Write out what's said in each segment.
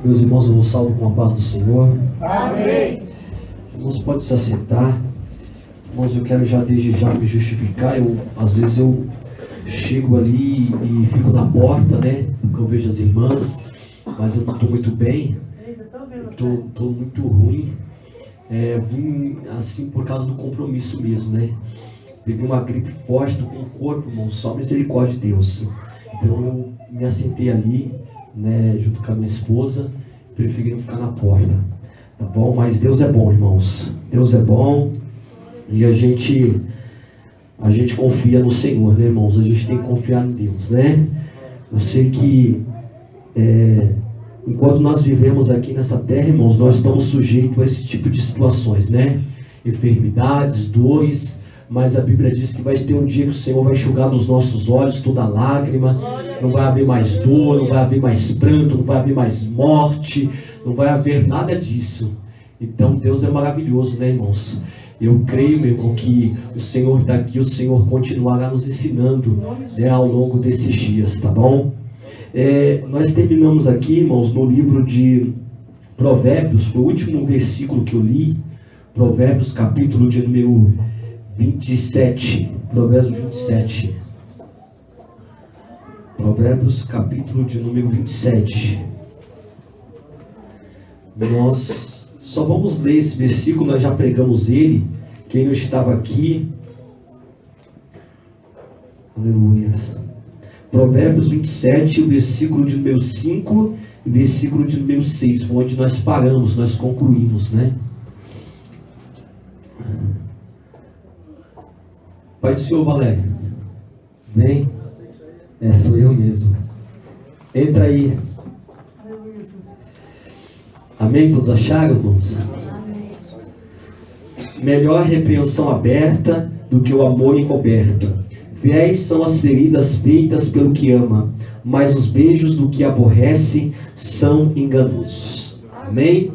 Meus irmãos, eu vos salvo com a paz do Senhor. Amém. Irmãos, pode se assentar. Irmãos, eu quero já desde já me justificar. Às vezes eu chego ali e fico na porta, né? Porque eu vejo as irmãs, mas eu não estou muito bem. Estou muito ruim. Vim assim por causa do compromisso mesmo, né? Peguei uma gripe forte, estou com o corpo, irmão, só misericórdia de Deus. Então eu me assentei ali, né, junto com a minha esposa, preferindo ficar na porta, tá bom? Mas Deus é bom, irmãos. Deus é bom e a gente confia no Senhor, né, irmãos? A gente tem que confiar em Deus, né? Eu sei que enquanto nós vivemos aqui nessa terra, irmãos, nós estamos sujeitos a esse tipo de situações, né? Enfermidades, dores. Mas a Bíblia diz que vai ter um dia que o Senhor vai enxugar dos nossos olhos toda lágrima, não vai haver mais dor, não vai haver mais pranto, não vai haver mais morte, não vai haver nada disso. Então Deus é maravilhoso, né, irmãos? Eu creio, meu irmão, que o Senhor está aqui, o Senhor continuará nos ensinando, né, ao longo desses dias, tá bom? Nós terminamos aqui, irmãos, no livro de Provérbios, foi o último versículo que eu li, Provérbios capítulo de número 27, Provérbios 27. Provérbios capítulo de número 27. Nós só vamos ler esse versículo, nós já pregamos ele. Quem não estava aqui, aleluia. Provérbios 27, o versículo de número 5 e versículo de número 6, foi onde nós paramos, nós concluímos, né? Pai do Senhor, Valério. Vem. Sou eu mesmo. Entra aí. Amém? Todos acharam, irmãos? Melhor repreensão aberta do que o amor encoberto. Fiéis são as feridas feitas pelo que ama, mas os beijos do que aborrece são enganosos. Amém?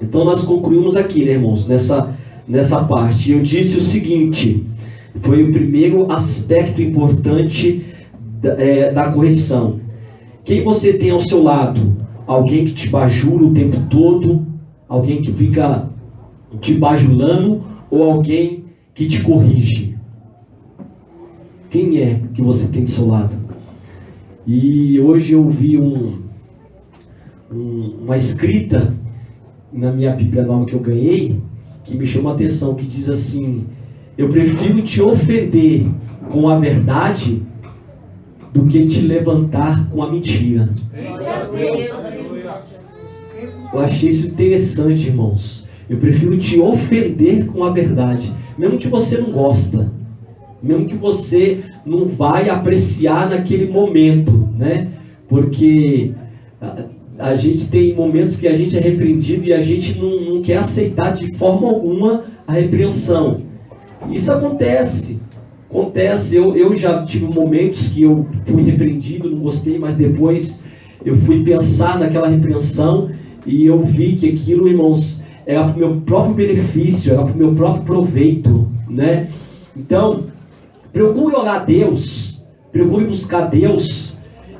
Então nós concluímos aqui, né, irmãos? Nessa parte. Eu disse o seguinte. Foi o primeiro aspecto importante da correção. Quem você tem ao seu lado? Alguém que te bajula o tempo todo? Alguém que fica te bajulando? Ou alguém que te corrige? Quem é que você tem do seu lado? E hoje eu vi uma escrita na minha Bíblia nova que eu ganhei, que me chamou a atenção, que diz assim: eu prefiro te ofender com a verdade do que te levantar com a mentira. Eu achei isso interessante, irmãos. Eu prefiro te ofender com a verdade, mesmo que você não gosta, mesmo que você não vai apreciar naquele momento, né? Porque a gente tem momentos que a gente é repreendido e a gente não quer aceitar de forma alguma a repreensão. Isso acontece. Eu já tive momentos que eu fui repreendido, não gostei, mas depois eu fui pensar naquela repreensão e eu vi que aquilo, irmãos, era para o meu próprio benefício, era para o meu próprio proveito, né? Então, procure orar a Deus, procure buscar Deus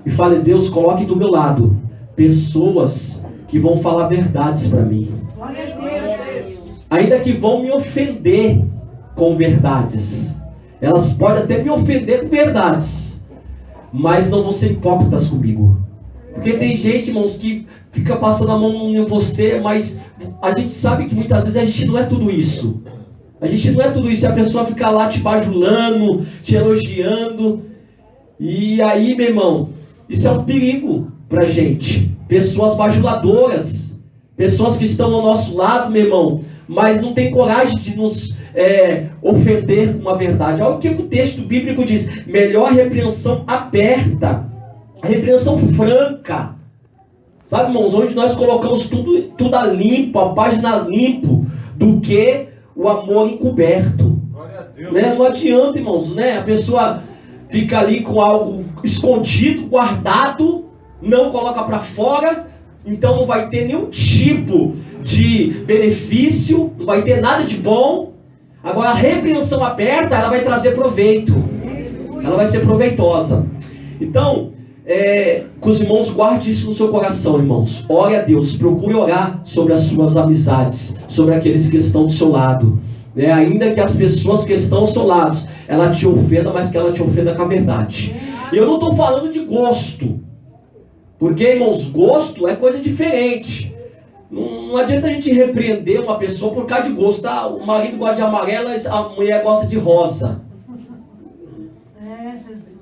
e fale: Deus, coloque do meu lado pessoas que vão falar verdades para mim, ainda que vão me ofender com verdades. Elas podem até me ofender com verdades, mas não vão ser hipócritas comigo. Porque tem gente, irmãos, que fica passando a mão em você, mas a gente sabe que muitas vezes a gente não é tudo isso. A gente não é tudo isso. E a pessoa fica lá te bajulando, te elogiando. E aí, meu irmão, isso é um perigo pra gente. Pessoas bajuladoras, pessoas que estão ao nosso lado, meu irmão, mas não tem coragem de nos ofender com a verdade. Olha o que o texto bíblico diz: melhor repreensão aberta, a repreensão franca, sabe, irmãos, onde nós colocamos tudo a limpo, a página limpo, do que o amor encoberto. Né? Não adianta, irmãos, né? A pessoa fica ali com algo escondido, guardado, não coloca para fora, então não vai ter nenhum tipo de benefício, não vai ter nada de bom. Agora a repreensão aberta, ela vai trazer proveito, ela vai ser proveitosa. Então, que os irmãos guardem isso no seu coração, irmãos. Ore a Deus, procure orar sobre as suas amizades, sobre aqueles que estão do seu lado. Ainda que as pessoas que estão ao seu lado, ela te ofenda, mas que ela te ofenda com a verdade. E eu não estou falando de gosto, porque, irmãos, gosto é coisa diferente. Não adianta a gente repreender uma pessoa por causa de gosto. Tá? O marido gosta de amarela, a mulher gosta de rosa.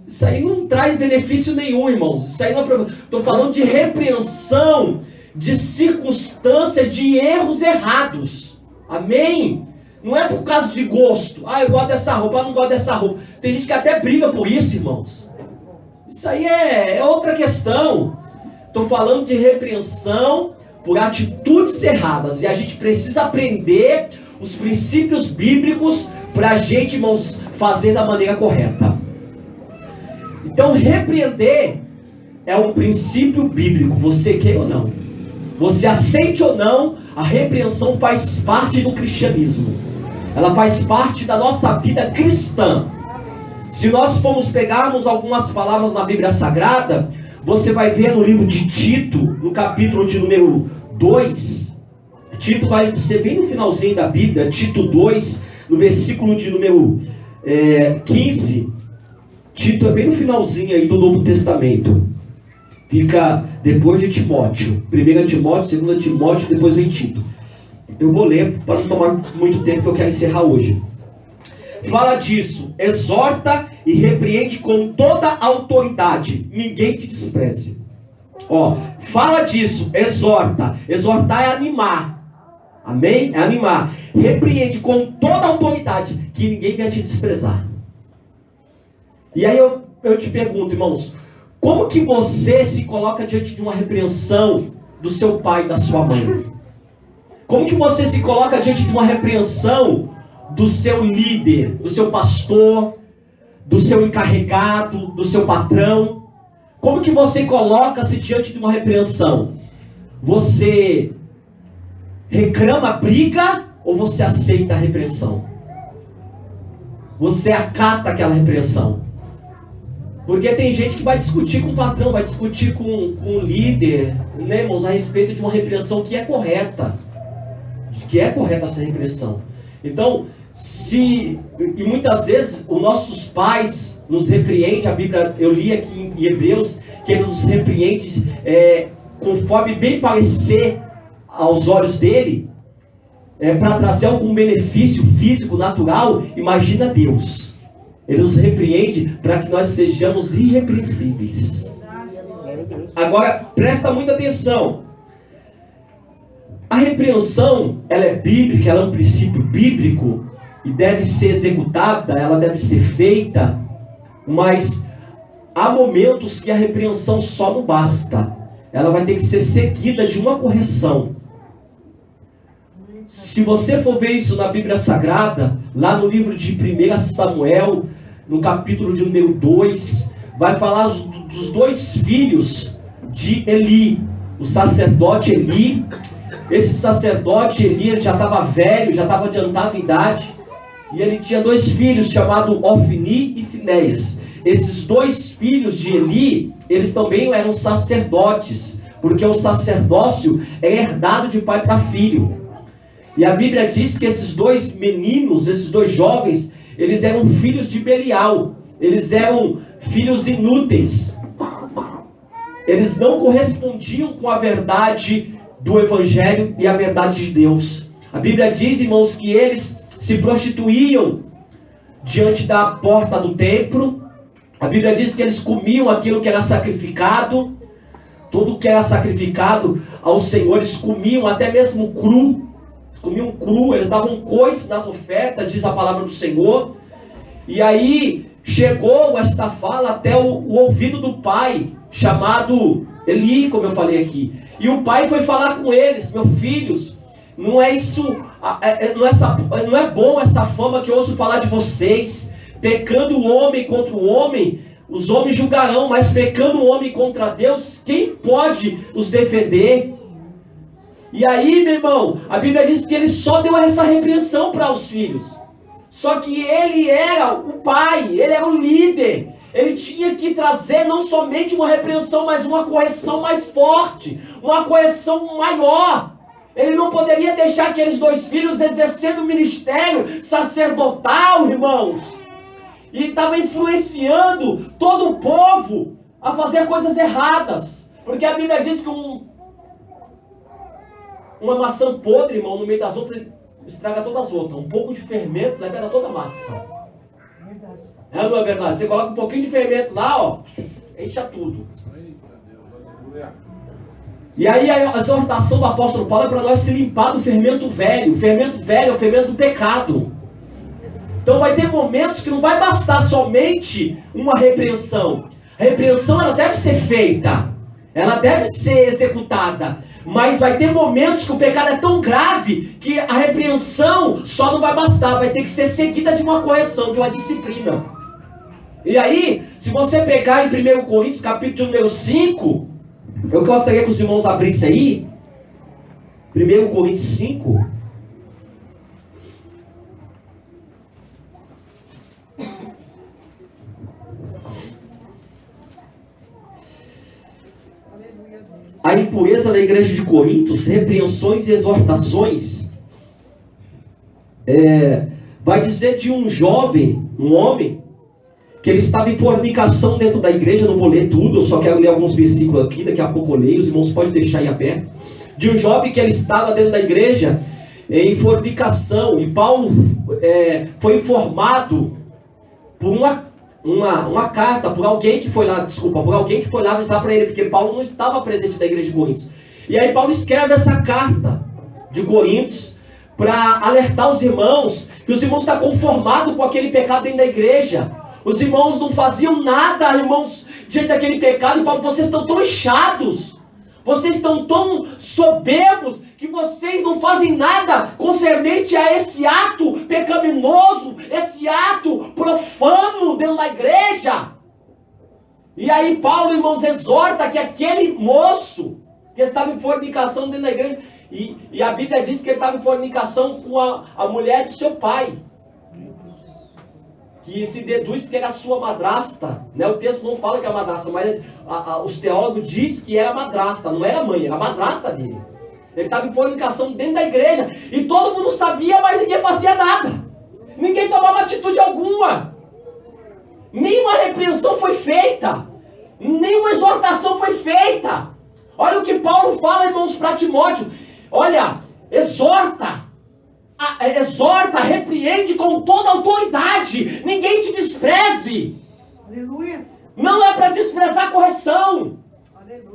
Isso aí não traz benefício nenhum, irmãos. Isso aí não é. Estou falando de repreensão, de circunstância, de erros errados. Amém? Não é por causa de gosto. Eu gosto dessa roupa, eu não gosto dessa roupa. Tem gente que até briga por isso, irmãos. Isso aí é outra questão. Estou falando de repreensão por atitudes erradas. E a gente precisa aprender os princípios bíblicos para a gente, irmãos, fazer da maneira correta. Então, repreender é um princípio bíblico, você quer ou não. Você aceite ou não, a repreensão faz parte do cristianismo. Ela faz parte da nossa vida cristã. Se nós formos pegarmos algumas palavras na Bíblia Sagrada, você vai ver no livro de Tito, no capítulo de número 2. Tito vai ser bem no finalzinho da Bíblia, Tito 2, no versículo de número 15. Tito é bem no finalzinho aí do Novo Testamento. Fica depois de Timóteo. 1 Timóteo, 2 Timóteo, depois vem Tito. Eu vou ler para não tomar muito tempo, que eu quero encerrar hoje. Fala disso, exorta e repreende com toda a autoridade. Ninguém te despreze. Fala disso, exorta. Exortar é animar. Amém? É animar. Repreende com toda a autoridade, que ninguém venha te desprezar. E aí eu te pergunto, irmãos, como que você se coloca diante de uma repreensão do seu pai e da sua mãe? Como que você se coloca diante de uma repreensão do seu líder, do seu pastor, do seu encarregado, do seu patrão? Como que você coloca-se diante de uma repreensão? Você reclama, briga, ou você aceita a repreensão? Você acata aquela repreensão? Porque tem gente que vai discutir com o patrão, vai discutir com o líder, né, irmãos, a respeito de uma repreensão que é correta. Que é correta essa repreensão. Então, e muitas vezes os nossos pais nos repreendem, a Bíblia, eu li aqui em Hebreus, que eles nos repreendem conforme bem parecer aos olhos dele, para trazer algum benefício físico, natural. Imagina Deus. Ele nos repreende para que nós sejamos irrepreensíveis. Agora, presta muita atenção. A repreensão, ela é bíblica, ela é um princípio bíblico e deve ser executada, ela deve ser feita, mas há momentos que a repreensão só não basta. Ela vai ter que ser seguida de uma correção. Se você for ver isso na Bíblia Sagrada, lá no livro de 1 Samuel, no capítulo de número 2, vai falar dos dois filhos de Eli, o sacerdote Eli. Esse sacerdote Eli, ele já estava velho, já estava adiantado em idade, e ele tinha dois filhos chamados Ofni e Finéias. Esses dois filhos de Eli, eles também eram sacerdotes, porque o sacerdócio é herdado de pai para filho. E a Bíblia diz que esses dois meninos, esses dois jovens, eles eram filhos de Belial. Eles eram filhos inúteis. Eles não correspondiam com a verdade do Evangelho e a verdade de Deus. A Bíblia diz, irmãos, que eles se prostituíam diante da porta do templo. A Bíblia diz que eles comiam aquilo que era sacrificado. Tudo que era sacrificado ao Senhor, eles comiam até mesmo cru. Comiam cru, eles davam coice nas ofertas, diz a palavra do Senhor. E aí chegou esta fala até o ouvido do pai, chamado Eli, como eu falei aqui. E o pai foi falar com eles: meus filhos, não é isso, não é bom essa fama que eu ouço falar de vocês. Pecando o homem contra o homem, os homens julgarão, mas pecando o homem contra Deus, quem pode os defender? E aí, meu irmão, a Bíblia diz que ele só deu essa repreensão para os filhos. Só que ele era o pai, ele era o líder, ele tinha que trazer não somente uma repreensão, mas uma correção mais forte, uma correção maior. Ele não poderia deixar aqueles 2 filhos exercendo o ministério sacerdotal, irmãos. E estava influenciando todo o povo a fazer coisas erradas. Porque a Bíblia diz que uma maçã podre, irmão, no meio das outras, estraga todas as outras. Um pouco de fermento leva toda a massa. É ou não é verdade? Você coloca um pouquinho de fermento lá, ó, encha tudo. E aí a exortação do apóstolo Paulo é para nós se limpar do fermento velho. O fermento velho é o fermento do pecado. Então vai ter momentos que não vai bastar somente uma repreensão. A repreensão ela deve ser feita, ela deve ser executada. Mas vai ter momentos que o pecado é tão grave que a repreensão só não vai bastar. Vai ter que ser seguida de uma correção, de uma disciplina. E aí, se você pegar em 1 Coríntios capítulo número 5, eu gostaria que os irmãos abrissem aí. 1 Coríntios 5. A impureza na igreja de Corinto, repreensões e exortações. Vai dizer de um jovem, um homem, que ele estava em fornicação dentro da igreja. Não vou ler tudo, eu só quero ler alguns versículos aqui, daqui a pouco eu leio, os irmãos podem deixar aí aberto. De um jovem que ele estava dentro da igreja em fornicação, e Paulo foi informado por uma carta, por alguém que foi lá, por alguém que foi lá avisar para ele, porque Paulo não estava presente na igreja de Coríntios. E aí Paulo escreve essa carta de Coríntios para alertar os irmãos, que os irmãos estão conformados com aquele pecado dentro da igreja. Os irmãos não faziam nada, irmãos, diante daquele pecado. E Paulo, vocês estão tão inchados, vocês estão tão soberbos, que vocês não fazem nada concernente a esse ato pecaminoso, esse ato profano dentro da igreja. E aí Paulo, irmãos, exorta que aquele moço que estava em fornicação dentro da igreja, e a Bíblia diz que ele estava em fornicação com a mulher do seu pai, que se deduz que era a sua madrasta, né? O texto não fala que é a madrasta, mas os teólogos dizem que era a madrasta, não era a mãe, era a madrasta dele. Ele estava em fornicação dentro da igreja, e todo mundo sabia, mas ninguém fazia nada. Ninguém tomava atitude alguma. Nenhuma repreensão foi feita. Nenhuma exortação foi feita. Olha o que Paulo fala, irmãos, para Timóteo. Olha, exorta, repreende com toda autoridade. Ninguém te despreze. Aleluia. Não é para desprezar a correção.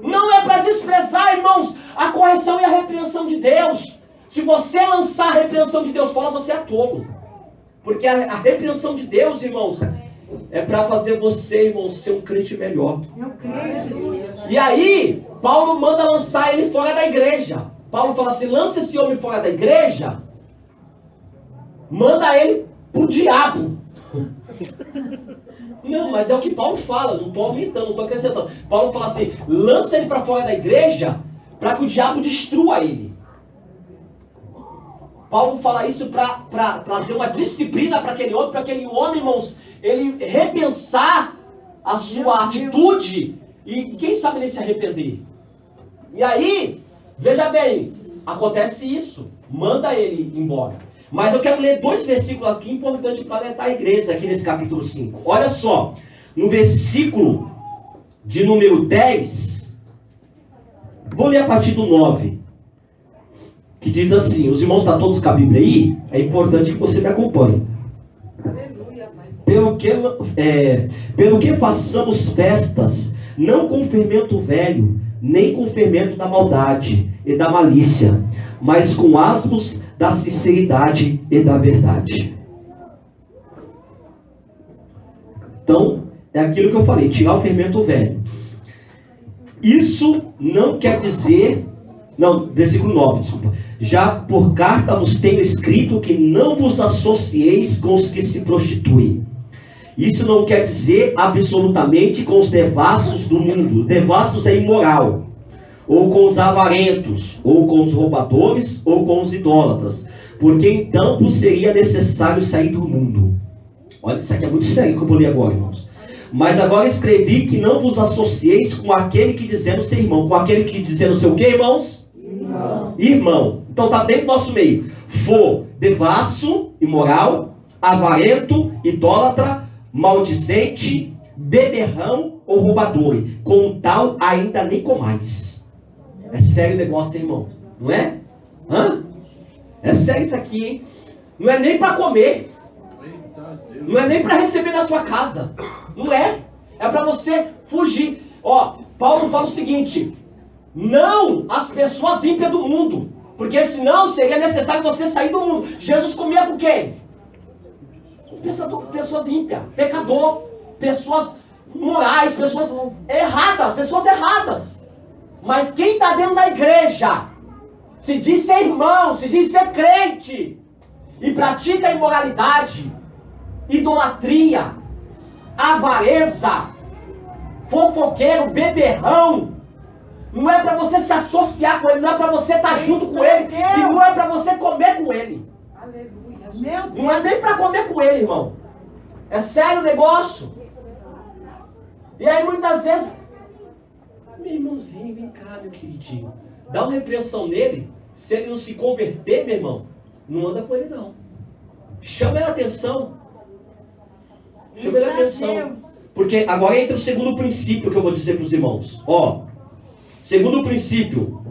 Não é para desprezar, irmãos, a correção e a repreensão de Deus. Se você lançar a repreensão de Deus fora, você é tolo. Porque a repreensão de Deus, irmãos, é para fazer você, irmãos, ser um crente melhor. Eu creio, Jesus. E aí, Paulo manda lançar ele fora da igreja. Paulo fala assim, lança esse homem fora da igreja, manda ele pro diabo. Não, mas é o que Paulo fala, não estou aumentando, não estou acrescentando. Paulo fala assim, lança ele para fora da igreja, para que o diabo destrua ele. Paulo fala isso para trazer uma disciplina para aquele homem, irmãos, ele repensar a sua atitude, e quem sabe ele se arrepender. E aí, veja bem, acontece isso, manda ele embora. Mas eu quero ler 2 versículos aqui importantes para alertar a igreja aqui nesse capítulo 5. Olha só, no versículo de número 10, vou ler a partir do 9, que diz assim, os irmãos estão todos com a Bíblia aí, é importante que você me acompanhe. Pelo que façamos festas, não com fermento velho, nem com fermento da maldade e da malícia, mas com asmos da sinceridade e da verdade. Então, é aquilo que eu falei, tirar o fermento velho. Isso não quer dizer... Não, versículo 9, desculpa. Já por carta vos tenho escrito que não vos associeis com os que se prostituem. Isso não quer dizer absolutamente com os devassos do mundo. Devassos é imoral. Ou com os avarentos, ou com os roubadores, ou com os idólatras. Porque então vos seria necessário sair do mundo. Olha, isso aqui é muito sério que eu vou ler agora, irmãos. Mas agora escrevi que não vos associeis com aquele que dizendo ser irmão. Com aquele que dizendo ser o quê, irmãos? Irmão. Então está dentro do nosso meio. For devasso, imoral, avarento, idólatra, maldizente, beberrão ou roubador. Com tal ainda nem comais. É sério o negócio, hein, irmão? Não é? Hã? É sério isso aqui, hein? Não é nem para comer. Não é nem para receber na sua casa. Não é. É para você fugir. Ó, Paulo fala o seguinte: não as pessoas ímpias do mundo, porque senão seria necessário você sair do mundo. Jesus comia com quem? Pessoas ímpias, pecador, pessoas morais, pessoas erradas. Mas quem está dentro da igreja, se diz ser irmão, se diz ser crente, e pratica imoralidade, idolatria, avareza, fofoqueiro, beberrão, não é para você se associar com ele, não é para você estar junto com ele, e não é para você comer com ele. Aleluia. Não é nem para comer com ele, irmão. É sério o negócio. E aí muitas vezes, meu irmãozinho, vem cá, meu queridinho, dá uma repreensão nele. Se ele não se converter, meu irmão, não anda com ele não. Chama ele a atenção. Chama ele a atenção. Porque agora entra o segundo princípio que eu vou dizer para os irmãos. Ó, segundo princípio.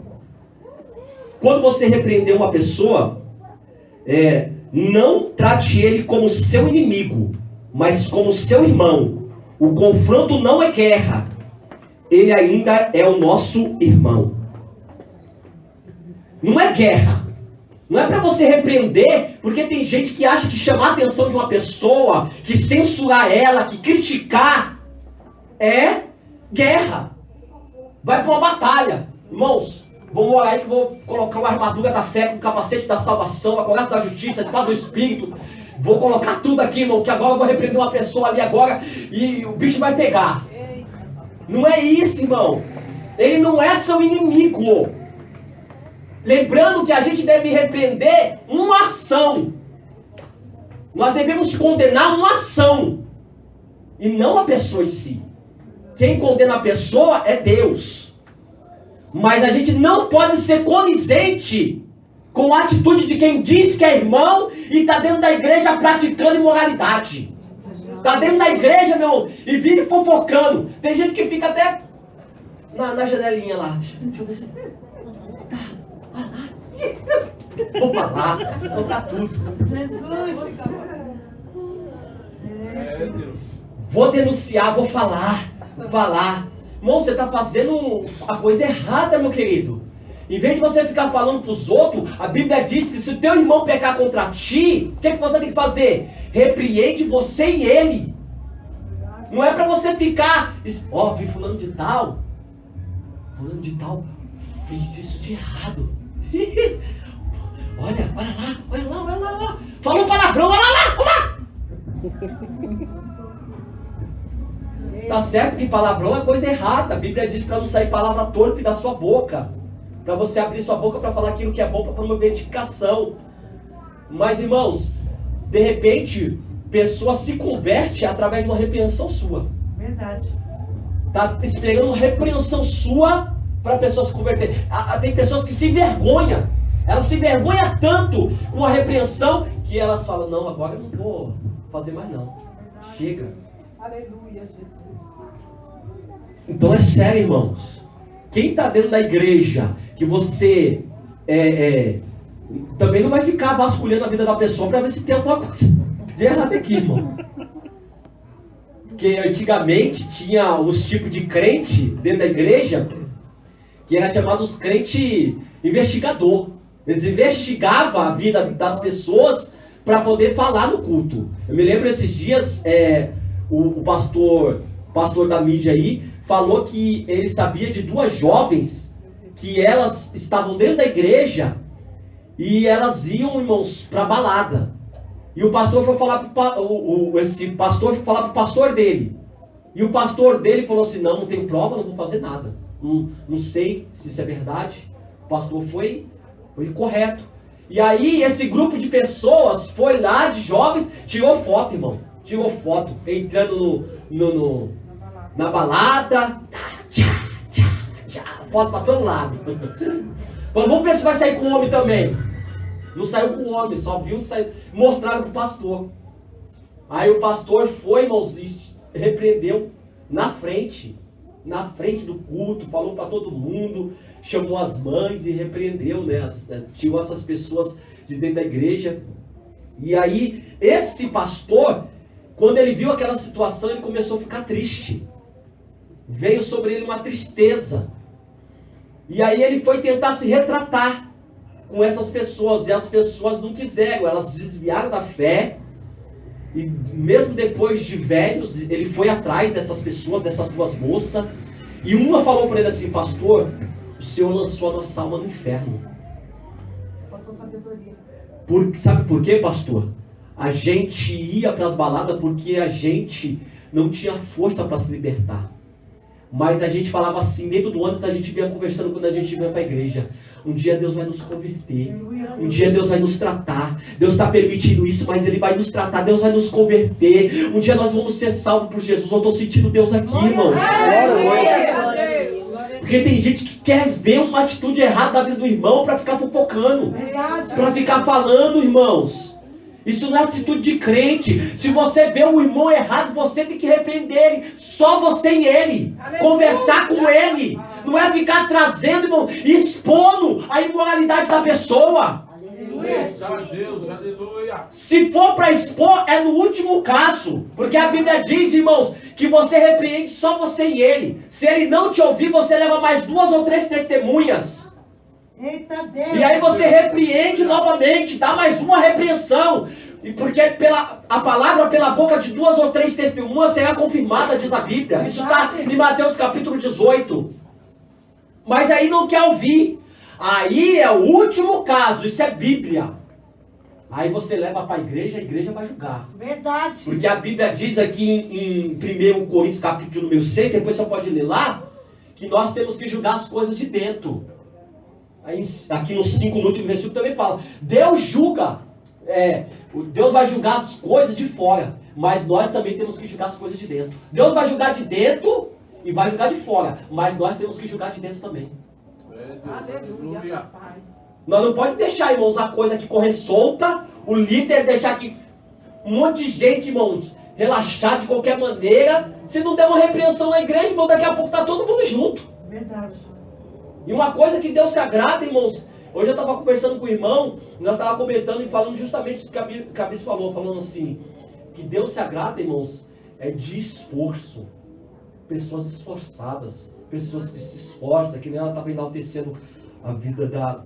Quando você repreender uma pessoa, não trate ele como seu inimigo, mas como seu irmão. O confronto não é guerra. Ele ainda é o nosso irmão. Não é guerra. Não é para você repreender, porque tem gente que acha que chamar a atenção de uma pessoa, que censurar ela, que criticar, é guerra. Vai para uma batalha. Irmãos, vamos orar aí que eu vou colocar uma armadura da fé, com o capacete da salvação, a coraça da justiça, a espada do Espírito. Vou colocar tudo aqui, irmão, que agora eu vou repreender uma pessoa ali agora e o bicho vai pegar. Não é isso, irmão. Ele não é seu inimigo. Lembrando que a gente deve repreender uma ação. Nós devemos condenar uma ação. E não a pessoa em si. Quem condena a pessoa é Deus. Mas a gente não pode ser condizente com a atitude de quem diz que é irmão e está dentro da igreja praticando imoralidade. Está dentro da igreja, meu irmão, e vive fofocando. Tem gente que fica até na janelinha lá. Deixa eu ver se... Tá, vai lá. Vou falar, vou dar tudo. Jesus. Vou denunciar, vou falar. Irmão, você está fazendo a coisa errada, meu querido. Em vez de você ficar falando para os outros, a Bíblia diz que se o teu irmão pecar contra ti, o que você tem que fazer? Repreende você e ele. Não é para você ficar, ó, vi fulano de tal fez isso de errado. Olha lá. Falou palavrão, olha lá. Tá certo que palavrão é coisa errada. A Bíblia diz para não sair palavra torpe da sua boca. Para você abrir sua boca para falar aquilo que é bom para promover edificação. Mas, irmãos, de repente, pessoa se converte através de uma repreensão sua. Verdade. Tá esperando uma repreensão sua para a pessoa se converter. Tem pessoas que se envergonham. Elas se envergonham tanto com a repreensão que elas falam, não, agora eu não vou fazer mais não. Chega. Aleluia, Jesus. Então é sério, irmãos. Quem está dentro da igreja, que você também não vai ficar vasculhando a vida da pessoa para ver se tem alguma coisa de errado aqui, irmão. Porque antigamente tinha os tipos de crente dentro da igreja que era chamado os crente investigador. Eles investigavam a vida das pessoas para poder falar no culto. Eu me lembro esses dias, o pastor da mídia aí falou que ele sabia de duas jovens que elas estavam dentro da igreja e elas iam, irmãos, para balada. E o pastor foi falar esse pastor foi falar para o pastor dele. E o pastor dele falou assim, não tem prova, não vou fazer nada. Não sei se isso é verdade. O pastor foi correto. E aí esse grupo de pessoas foi lá, de jovens, tirou foto, irmão. tirou foto, entrando na balada, foto pra todo lado. Falou, vamos ver se vai sair com o homem também. Não saiu com o homem, só viu sair. Mostraram pro pastor. Aí o pastor foi, irmãos, e repreendeu na frente do culto, falou para todo mundo, chamou as mães e repreendeu, né? Tirou essas pessoas de dentro da igreja. E aí, esse pastor, quando ele viu aquela situação, ele começou a ficar triste. Veio sobre ele uma tristeza. E aí ele foi tentar se retratar com essas pessoas, e as pessoas não quiseram, elas desviaram da fé. E mesmo depois de velhos, ele foi atrás dessas pessoas, dessas duas moças. E uma falou para ele assim, pastor, o Senhor lançou a nossa alma no inferno. Sabe por quê, pastor? A gente ia para as baladas porque a gente não tinha força para se libertar. Mas a gente falava assim, dentro do ônibus a gente vinha conversando quando a gente vinha para a igreja. Um dia Deus vai nos converter. Um dia Deus vai nos tratar. Deus está permitindo isso, mas Ele vai nos tratar. Deus vai nos converter. Um dia nós vamos ser salvos por Jesus. Eu estou sentindo Deus aqui, irmãos. Porque tem gente que quer ver uma atitude errada da vida do irmão para ficar fofocando. Para ficar falando, irmãos. Isso não é atitude de crente. Se você vê um irmão errado, você tem que repreender ele. Só você e ele. Conversar com ele. Não é ficar trazendo, irmão, expondo a imoralidade da pessoa. Se for para expor, é no último caso. Porque a Bíblia diz, irmãos, que você repreende só você e ele. Se ele não te ouvir, você leva mais 2 ou 3 testemunhas. Eita Deus. E aí você repreende novamente, dá mais uma repreensão. E porque a palavra pela boca de 2 ou 3 testemunhas será confirmada, diz a Bíblia. Isso está em Mateus capítulo 18. Mas aí não quer ouvir. Aí é o último caso, isso é Bíblia. Aí você leva para a igreja vai julgar. Verdade. Porque a Bíblia diz aqui em 1 Coríntios capítulo número 6, depois você pode ler lá, que nós temos que julgar as coisas de dentro. Aí, aqui no 5, no último versículo também fala, Deus julga, Deus vai julgar as coisas de fora, mas nós também temos que julgar as coisas de dentro. Deus vai julgar de dentro e vai julgar de fora, mas nós temos que julgar de dentro também. Aleluia, papai. Nós não podemos deixar, irmãos, a coisa aqui correr solta, o líder deixar aqui um monte de gente, irmãos, relaxar de qualquer maneira. Se não der uma repreensão na igreja, irmão, daqui a pouco está todo mundo junto. Verdade. E uma coisa que Deus se agrada, irmãos, hoje eu estava conversando com o irmão, nós estávamos comentando e falando justamente isso que a Bis falou, falando assim, que Deus se agrada, irmãos, é de esforço. Pessoas esforçadas, pessoas que se esforçam, que nem ela estava enaltecendo a vida da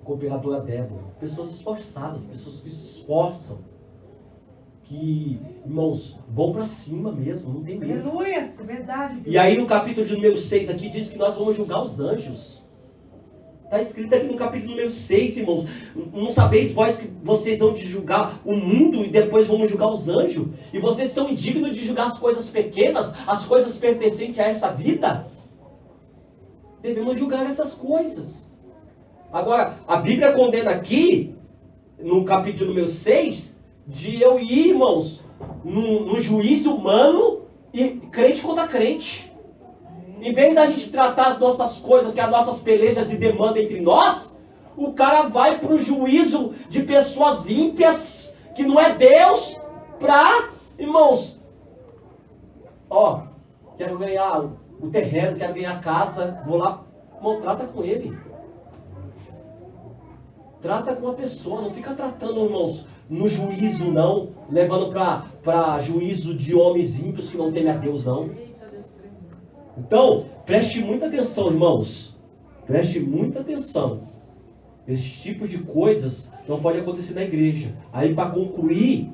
cooperadora Débora. Pessoas esforçadas, pessoas que se esforçam, que, irmãos, vão para cima mesmo, não tem medo. Aleluia, verdade. E aí no capítulo de número 6 aqui diz que nós vamos julgar os anjos. Está escrito aqui no capítulo número 6, irmãos. Não sabeis vós que vocês vão de julgar o mundo e depois vamos julgar os anjos? E vocês são indignos de julgar as coisas pequenas, as coisas pertencentes a essa vida? Devemos julgar essas coisas. Agora, a Bíblia condena aqui, no capítulo número 6, de eu ir, irmãos, no juízo humano e crente contra crente. Em vez da gente tratar as nossas coisas, que as nossas pelejas e demandas entre nós, o cara vai para o juízo de pessoas ímpias, que não é Deus, para, irmãos, quero ganhar o terreno, quero ganhar a casa, vou lá, irmão, trata com ele. Trata com a pessoa, não fica tratando, irmãos, no juízo não, levando para juízo de homens ímpios que não temem a Deus não. Então, preste muita atenção, irmãos. Preste muita atenção. Esse tipo de coisas não pode acontecer na igreja. Aí, para concluir,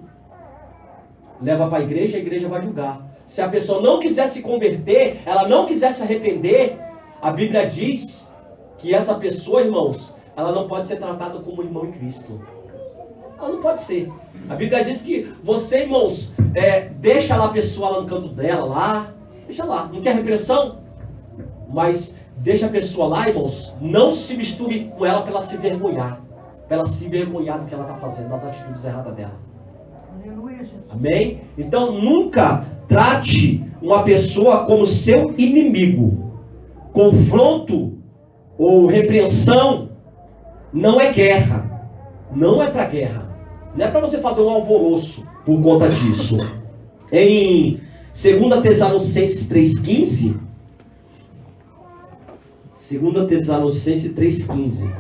leva para a igreja vai julgar. Se a pessoa não quiser se converter, ela não quiser se arrepender, a Bíblia diz que essa pessoa, irmãos, ela não pode ser tratada como irmão em Cristo. Ela não pode ser. A Bíblia diz que você, irmãos, deixa lá a pessoa lá no canto dela, lá, deixa lá. Não quer repreensão? Mas deixa a pessoa lá, irmãos, não se misture com ela para ela se vergonhar. Para ela se vergonhar do que ela está fazendo, das atitudes erradas dela. Aleluia, Jesus. Amém? Então nunca trate uma pessoa como seu inimigo. Confronto ou repreensão não é guerra. Não é para guerra. Não é para você fazer um alvoroço por conta disso. Em 2 Tessalonicenses 3,15, 2 Tessalonicenses 3,15,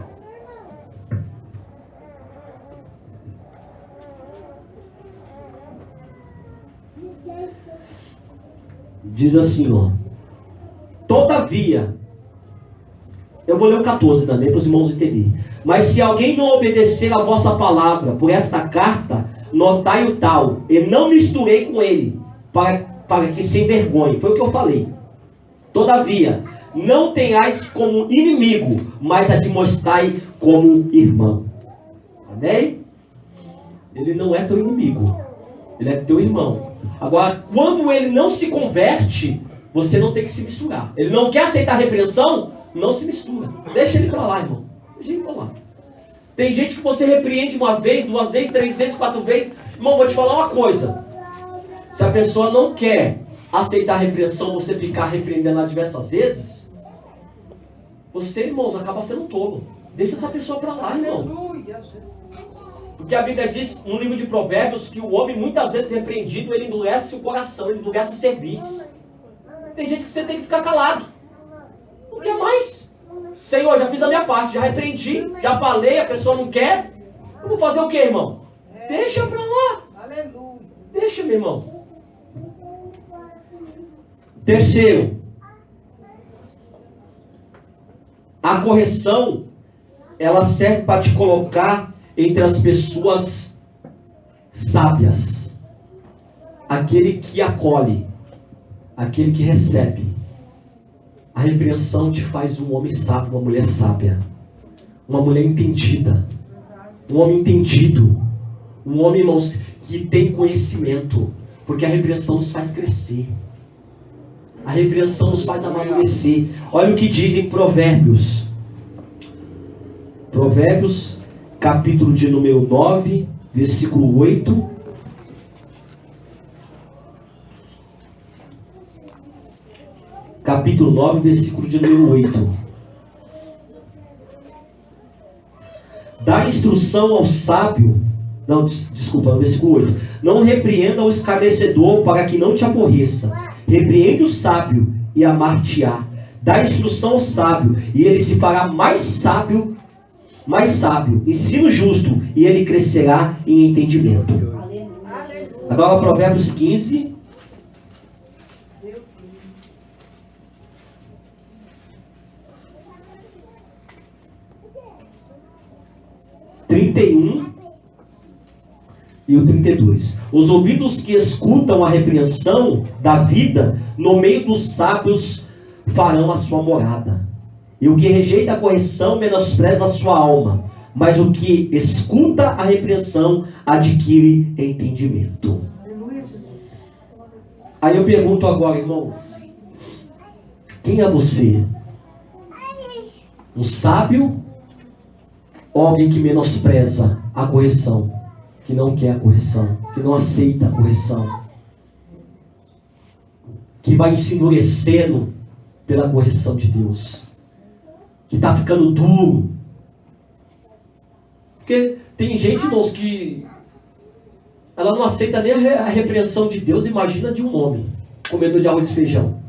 diz assim, ó: todavia, eu vou ler o 14 também para os irmãos entenderem. Mas se alguém não obedecer a vossa palavra por esta carta, notai o tal, e não misturei com ele, para que se envergonhe. Foi o que eu falei. Todavia, não tenhais como inimigo, mas admoestai como irmão. Amém? Ele não é teu inimigo, ele é teu irmão. Agora, quando ele não se converte, você não tem que se misturar. Ele não quer aceitar a repreensão, não se mistura. Deixa ele para lá, irmão. Deixa ele para lá. Tem gente que você repreende uma vez, 2 vezes, 3 vezes, 4 vezes. Irmão, vou te falar uma coisa. Se a pessoa não quer aceitar a repreensão, você ficar repreendendo ela diversas vezes, você, irmãos, acaba sendo tolo. Deixa essa pessoa para lá, irmão. Aleluia, Jesus. Porque a Bíblia diz no livro de Provérbios que o homem, muitas vezes repreendido, ele endurece o coração, ele endurece o serviço. Tem gente que você tem que ficar calado. Não quer mais. Senhor, já fiz a minha parte, já repreendi, já falei, a pessoa não quer. Eu vou fazer o que, irmão? Deixa pra lá. Aleluia. Deixa, meu irmão. Terceiro, a correção, ela serve para te colocar entre as pessoas sábias. Aquele que acolhe, aquele que recebe. A repreensão te faz um homem sábio, uma mulher sábia, uma mulher entendida, um homem entendido, um homem, irmãos, que tem conhecimento, porque a repreensão nos faz crescer, a repreensão nos faz amadurecer. Olha o que diz em Provérbios, capítulo de número 9, versículo 8. Capítulo 9, versículo de número 8. Dá instrução ao sábio. Não, desculpa, no versículo 8. Não repreenda o escarnecedor para que não te aborreça. Repreende o sábio e amar-te-á. Dá instrução ao sábio e ele se fará mais sábio. Ensino justo e ele crescerá em entendimento. Agora Provérbios 15. E o 32. Os ouvidos que escutam a repreensão da vida, no meio dos sábios farão a sua morada. E o que rejeita a correção menospreza a sua alma, mas o que escuta a repreensão adquire entendimento. Aleluia, Jesus. Aí eu pergunto agora, irmão, quem é você? Um sábio ou alguém que menospreza a correção? Que não quer a correção, que não aceita a correção, que vai se endurecendo pela correção de Deus, que está ficando duro. Porque tem gente, irmãos, que ela não aceita nem a repreensão de Deus, imagina de um homem, comedor de arroz e feijão.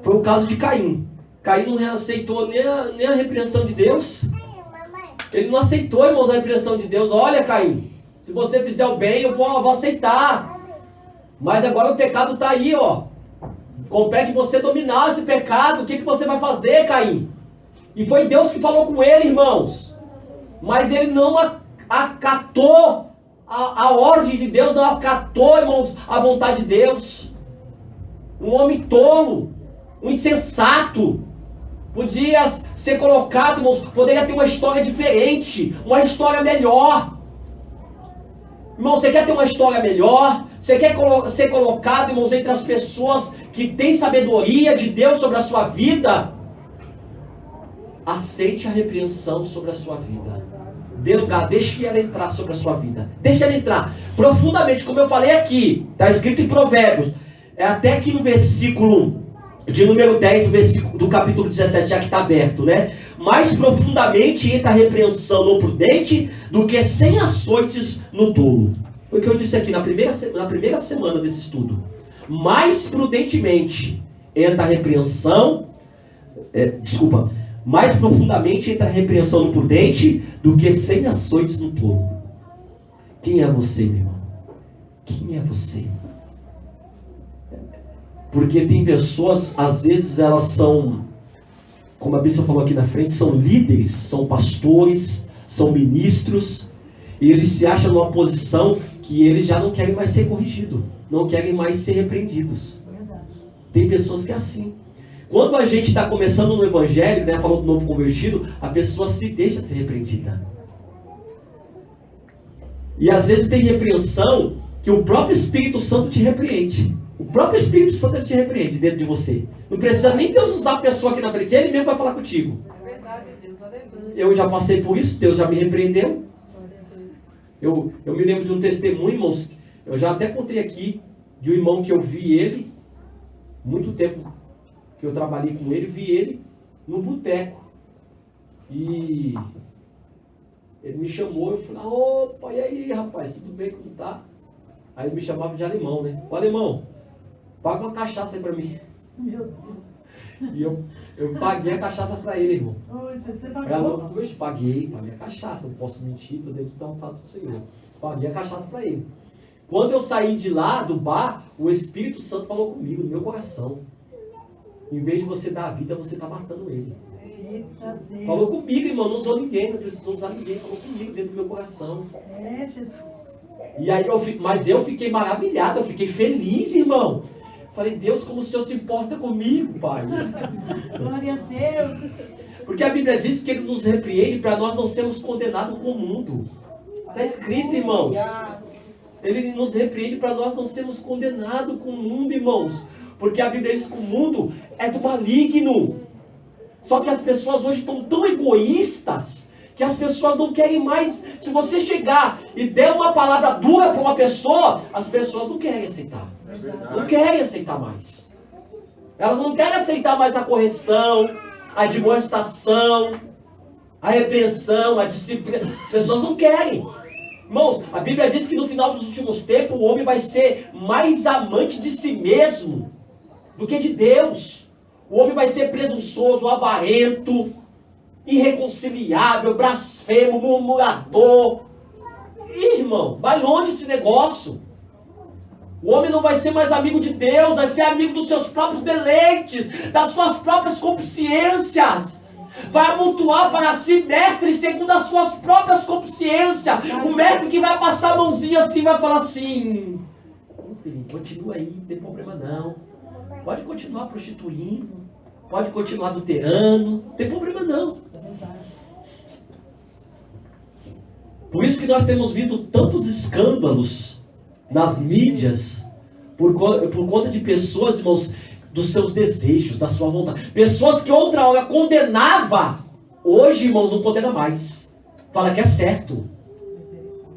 Foi o caso de Caim. Caim não aceitou nem a repreensão de Deus. Ele não aceitou, irmãos, a repreensão de Deus. Olha, Caim, se você fizer o bem, eu vou aceitar. Mas agora o pecado está aí, ó. Compete você dominar esse pecado. O que você vai fazer, Caim? E foi Deus que falou com ele, irmãos. Mas ele não acatou a ordem de Deus, não acatou, irmãos, a vontade de Deus. Um homem tolo, um insensato. Podia ser colocado, irmãos, poderia ter uma história diferente, uma história melhor. Irmão, você quer ter uma história melhor? Você quer ser colocado, irmãos, entre as pessoas que têm sabedoria de Deus sobre a sua vida? Aceite a repreensão sobre a sua vida. Dê lugar, deixe ela entrar sobre a sua vida. Deixe ela entrar profundamente, como eu falei aqui. Está escrito em Provérbios. É até aqui no versículo de número 10 do capítulo 17, já que está aberto, né? Mais profundamente entra a repreensão no prudente do que 100 açoites no tolo. Foi o que eu disse aqui na primeira semana desse estudo. Mais prudentemente entra a repreensão, mais profundamente entra a repreensão no prudente do que 100 açoites no tolo. Quem é você, meu irmão? Quem é você? Porque tem pessoas, às vezes elas são, como a Bíblia falou aqui na frente, são líderes, são pastores, são ministros, e eles se acham numa posição que eles já não querem mais ser corrigidos, não querem mais ser repreendidos. Tem pessoas que é assim. Quando a gente está começando no Evangelho, né, falando do novo convertido, a pessoa se deixa ser repreendida. E às vezes tem repreensão que o próprio Espírito Santo te repreende. O próprio Espírito Santo ele te repreende dentro de você. Não precisa nem Deus usar a pessoa aqui na frente, ele mesmo vai falar contigo. É verdade, Deus, aleluia. Eu já passei por isso, Deus já me repreendeu. Eu me lembro de um testemunho, irmãos, eu já até contei aqui, de um irmão que eu vi ele, muito tempo que eu trabalhei com ele, vi ele num boteco. E ele me chamou, eu falei, opa, e aí, rapaz, tudo bem, como tá? Aí ele me chamava de alemão, né? Ô, alemão, paga uma cachaça aí pra mim. Meu Deus. E eu paguei a cachaça pra ele, irmão. Oi, você Ela pagou? não foi, paguei a cachaça, não posso mentir, tô dentro da vontade do Senhor. Paguei a cachaça para ele. Quando eu saí de lá, do bar, o Espírito Santo falou comigo, no meu coração. Em vez de você dar a vida, você está matando ele. Eita Deus. Falou comigo, irmão, não usou ninguém, não precisou usar ninguém, falou comigo dentro do meu coração. É, Jesus. E aí mas eu fiquei maravilhado, eu fiquei feliz, irmão. Falei, Deus, como o Senhor se importa comigo, Pai. Glória a Deus. Porque a Bíblia diz que Ele nos repreende para nós não sermos condenados com o mundo. Está escrito, irmãos. Ele nos repreende para nós não sermos condenados com o mundo, irmãos. Porque a Bíblia diz que o mundo é do maligno. Só que as pessoas hoje estão tão egoístas que as pessoas não querem mais. Se você chegar e der uma palavra dura para uma pessoa, as pessoas não querem aceitar. Não querem aceitar mais. Elas não querem aceitar mais a correção, a admoestação, a repreensão, a disciplina. As pessoas não querem. Irmãos, a Bíblia diz que no final dos últimos tempos o homem vai ser mais amante de si mesmo do que de Deus. O homem vai ser presunçoso, avarento, irreconciliável, blasfemo, murmurador. Ih, irmão, vai longe esse negócio. O homem não vai ser mais amigo de Deus, vai ser amigo dos seus próprios deleites, das suas próprias consciências. Vai amontoar para si mestre segundo as suas próprias consciências. O mestre que vai passar a mãozinha assim, vai falar assim: filho, continua aí, não tem problema não. Pode continuar prostituindo, pode continuar adulterando, não tem problema não. Por isso que nós temos visto tantos escândalos nas mídias, por conta de pessoas, irmãos, dos seus desejos, da sua vontade. Pessoas que outra hora condenava, hoje, irmãos, não condena mais. Fala que é certo.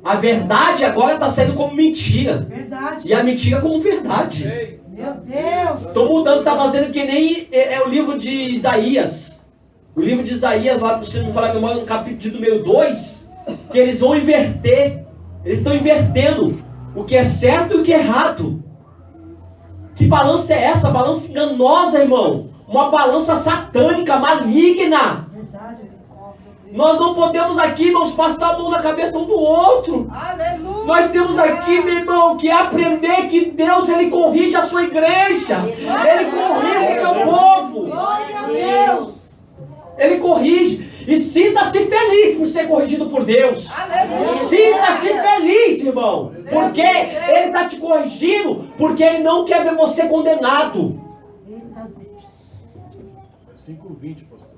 A verdade agora está saindo como mentira. Verdade. E a mentira como verdade. Meu Deus. Estou mudando, está fazendo que nem o livro de Isaías. O livro de Isaías, lá, se não me falar a memória, no capítulo de número 2, que eles vão inverter. Eles estão invertendo o que é certo e o que é errado. Que balança é essa? Balança enganosa, irmão. Uma balança satânica, maligna. Verdade. Nós não podemos aqui, irmãos, passar a mão na cabeça um do outro. Aleluia. Nós temos aqui, meu irmão, que aprender que Deus, Ele corrige a sua igreja. Ele corrige o seu povo. Glória a Deus. Ele corrige. E sinta-se feliz por ser corrigido por Deus. Aleluia. Sinta-se feliz, irmão. Porque Ele está te corrigindo, porque Ele não quer ver você condenado. Eita Deus. Versículo 20, pastor.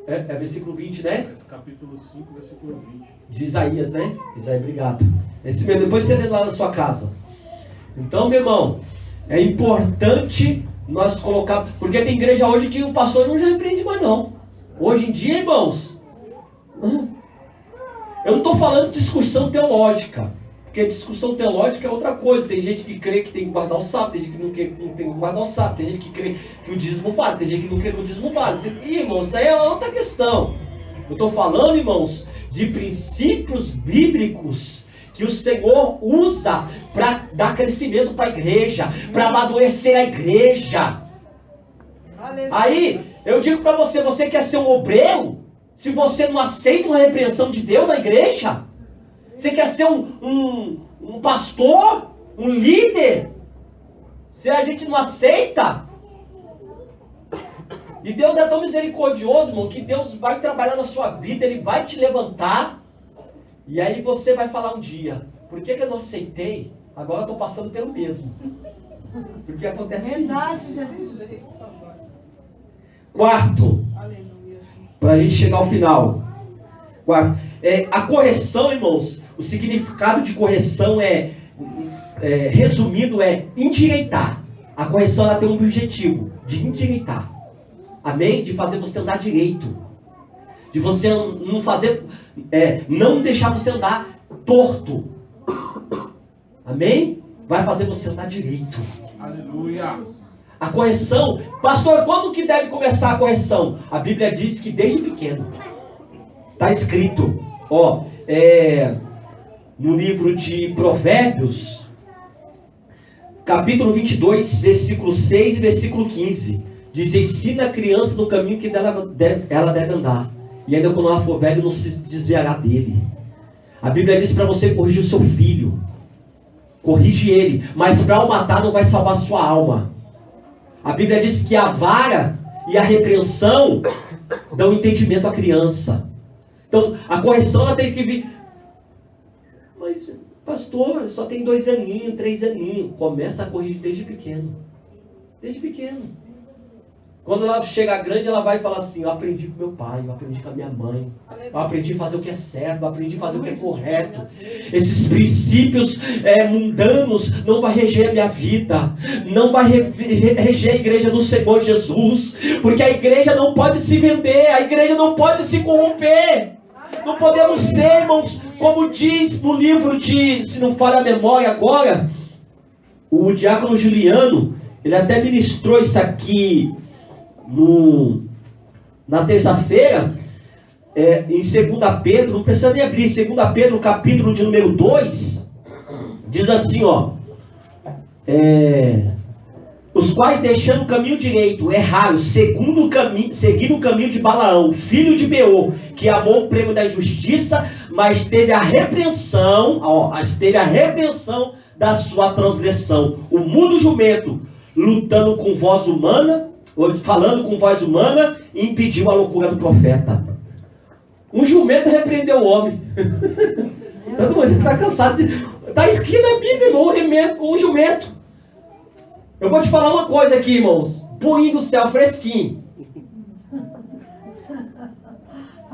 É versículo 20, né? Capítulo 5, versículo 20. De Isaías, né? Isaías, obrigado. Esse mesmo, depois você lê lá na sua casa. Então, meu irmão, é importante nós colocar... Porque tem igreja hoje que o pastor não já repreende mais, não. Hoje em dia, irmãos... Eu não estou falando de discussão teológica, porque discussão teológica é outra coisa. Tem gente que crê que tem que guardar o sábado, tem gente que não tem que guardar o sábado, tem gente que crê que o dízimo vale, tem gente que não crê que o dízimo vale. Irmãos, isso aí é outra questão. Eu estou falando, irmãos, de princípios bíblicos que o Senhor usa para dar crescimento para a igreja, para amadurecer a igreja. Aí, eu digo para você, você quer ser um obreiro? Se você não aceita uma repreensão de Deus na igreja? Você quer ser um pastor? Um líder? Se a gente não aceita? E Deus é tão misericordioso, irmão, que Deus vai trabalhar na sua vida, Ele vai te levantar, e aí você vai falar um dia, por que eu não aceitei? Agora eu estou passando pelo mesmo. Porque acontece Verdade, isso. Jesus. Quarto, para a gente chegar ao final. Quarto, a correção, irmãos, o significado de correção resumindo, é endireitar. A correção ela tem um objetivo, de endireitar. Amém? De fazer você andar direito. De você não fazer, não deixar você andar torto. Amém? Vai fazer você andar direito. Aleluia. A correção, pastor, quando que deve começar a correção? A Bíblia diz que desde pequeno. Está escrito, no livro de Provérbios, capítulo 22, versículo 6 e versículo 15. Diz, ensina a criança no caminho que ela deve andar. E ainda quando ela for velha, não se desviará dele. A Bíblia diz para você corrigir o seu filho. Corrige ele. Mas para o matar não vai salvar a sua alma. A Bíblia diz que a vara e a repreensão dão entendimento à criança. Então, a correção ela tem que vir. Mas, pastor, só tem 2 aninhos, 3 aninhos. Começa a corrigir desde pequeno. Desde pequeno. Quando ela chegar grande, ela vai falar assim, eu aprendi com meu pai, eu aprendi com a minha mãe, eu aprendi a fazer o que é certo, eu aprendi a fazer o que é correto. Esses princípios mundanos não vai reger a minha vida, não vai reger a igreja do Senhor Jesus, porque a igreja não pode se vender, a igreja não pode se corromper. Não podemos ser, irmãos, como diz no livro de, se não falha a memória agora, o diácono Juliano, ele até ministrou isso aqui na terça-feira, em 2 Pedro, não precisa nem abrir, 2 Pedro, capítulo de número 2, diz assim, os quais deixando o caminho direito, erraram, seguindo o caminho de Balaão, filho de Beor, que amou o prêmio da injustiça, mas teve a repreensão da sua transgressão. O mundo jumento, lutando com voz humana, falando com voz humana, impediu a loucura do profeta. Um jumento repreendeu o homem. Todo mundo está cansado de... Está escrito na Bíblia, irmão, um jumento. Eu vou te falar uma coisa aqui, irmãos. Purinho do céu, fresquinho.